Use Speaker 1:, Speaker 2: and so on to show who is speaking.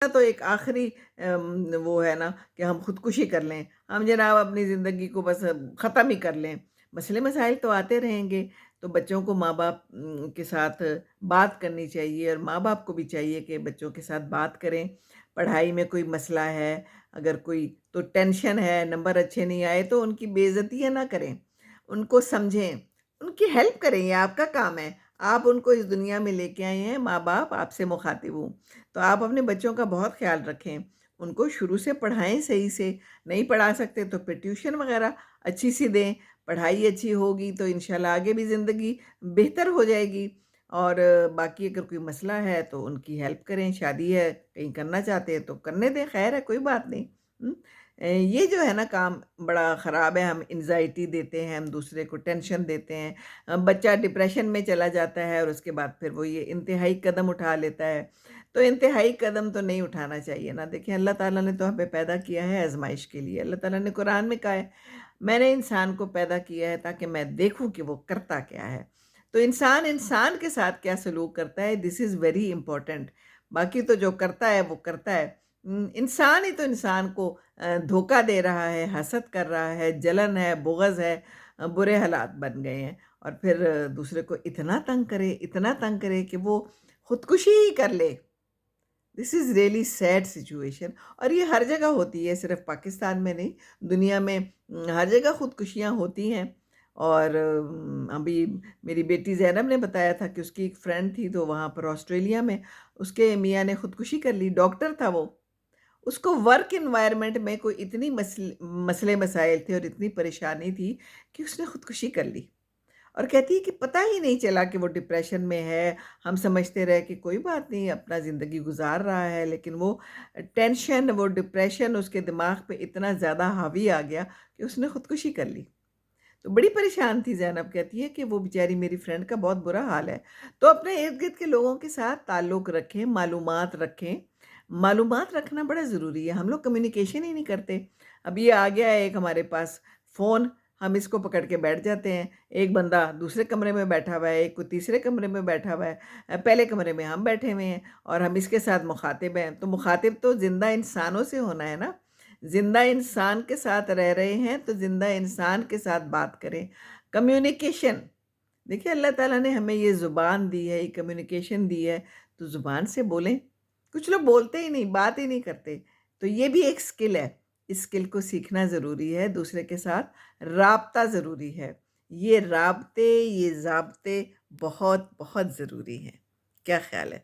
Speaker 1: تو ایک آخری وہ ہے نا کہ ہم خودکشی کر لیں، ہم جناب اپنی زندگی کو بس ختم ہی کر لیں۔ مسئلے مسائل تو آتے رہیں گے، تو بچوں کو ماں باپ کے ساتھ بات کرنی چاہیے، اور ماں باپ کو بھی چاہیے کہ بچوں کے ساتھ بات کریں۔ پڑھائی میں کوئی مسئلہ ہے، اگر کوئی تو ٹینشن ہے، نمبر اچھے نہیں آئے تو ان کی بے عزتیاں نہ کریں، ان کو سمجھیں، ان کی ہیلپ کریں، یہ آپ کا کام ہے۔ آپ ان کو اس دنیا میں لے کے آئے ہیں، ماں باپ آپ سے مخاطب ہوں، تو آپ اپنے بچوں کا بہت خیال رکھیں، ان کو شروع سے پڑھائیں صحیح سے، نہیں پڑھا سکتے تو پھر ٹیوشن وغیرہ اچھی سی دیں، پڑھائی اچھی ہوگی تو انشاءاللہ آگے بھی زندگی بہتر ہو جائے گی۔ اور باقی اگر کوئی مسئلہ ہے تو ان کی ہیلپ کریں، شادی ہے کہیں کرنا چاہتے ہیں تو کرنے دیں، خیر ہے کوئی بات نہیں۔ ہم، یہ جو ہے نا کام بڑا خراب ہے، ہم انزائٹی دیتے ہیں، ہم دوسرے کو ٹینشن دیتے ہیں، بچہ ڈپریشن میں چلا جاتا ہے اور اس کے بعد پھر وہ یہ انتہائی قدم اٹھا لیتا ہے۔ تو انتہائی قدم تو نہیں اٹھانا چاہیے نا، دیکھیں اللہ تعالیٰ نے تو ہمیں پیدا کیا ہے آزمائش کے لیے، اللہ تعالیٰ نے قرآن میں کہا ہے میں نے انسان کو پیدا کیا ہے تاکہ میں دیکھوں کہ وہ کرتا کیا ہے۔ تو انسان انسان کے ساتھ کیا سلوک کرتا ہے، دس از ویری امپورٹنٹ۔ باقی تو جو کرتا ہے وہ کرتا ہے، انسان ہی تو انسان کو دھوکہ دے رہا ہے، حسد کر رہا ہے، جلن ہے، بغض ہے، برے حالات بن گئے ہیں، اور پھر دوسرے کو اتنا تنگ کرے، اتنا تنگ کرے کہ وہ خودکشی ہی کر لے۔ دس از ریئلی سیڈ سچویشن، اور یہ ہر جگہ ہوتی ہے، صرف پاکستان میں نہیں، دنیا میں ہر جگہ خودکشیاں ہوتی ہیں۔ اور ابھی میری بیٹی زینب نے بتایا تھا کہ اس کی ایک فرینڈ تھی تو وہاں پر آسٹریلیا میں اس کے میاں نے خودکشی کر لی، ڈاکٹر تھا وہ، اس کو ورک انوائرمنٹ میں کوئی اتنی مسئلے مسائل تھے اور اتنی پریشانی تھی کہ اس نے خودکشی کر لی، اور کہتی ہے کہ پتہ ہی نہیں چلا کہ وہ ڈپریشن میں ہے، ہم سمجھتے رہے کہ کوئی بات نہیں اپنا زندگی گزار رہا ہے، لیکن وہ ٹینشن، وہ ڈپریشن اس کے دماغ پہ اتنا زیادہ حاوی آ گیا کہ اس نے خودکشی کر لی۔ تو بڑی پریشان تھی زینب، کہتی ہے کہ وہ بیچاری میری فرینڈ کا بہت برا حال ہے۔ تو اپنے ارد گرد کے لوگوں کے ساتھ تعلق رکھیں، معلومات رکھیں، معلومات رکھنا بڑا ضروری ہے، ہم لوگ کمیونیکیشن ہی نہیں کرتے۔ اب یہ آ گیا ہے ایک ہمارے پاس فون، ہم اس کو پکڑ کے بیٹھ جاتے ہیں، ایک بندہ دوسرے کمرے میں بیٹھا ہوا ہے، ایک کو تیسرے کمرے میں بیٹھا ہوا ہے، پہلے کمرے میں ہم بیٹھے ہوئے ہیں اور ہم اس کے ساتھ مخاطب ہیں، تو مخاطب تو زندہ انسانوں سے ہونا ہے نا، زندہ انسان کے ساتھ رہ رہے ہیں تو زندہ انسان کے ساتھ بات کریں، کمیونیکیشن۔ دیکھیں اللہ تعالیٰ نے ہمیں یہ زبان دی ہے، یہ کمیونیکیشن دی ہے، تو زبان سے بولیں۔ کچھ لوگ بولتے ہی نہیں، بات ہی نہیں کرتے، تو یہ بھی ایک سکل ہے، اس سکل کو سیکھنا ضروری ہے، دوسرے کے ساتھ رابطہ ضروری ہے، یہ رابطے، یہ ضابطے بہت بہت ضروری ہیں۔ کیا خیال ہے؟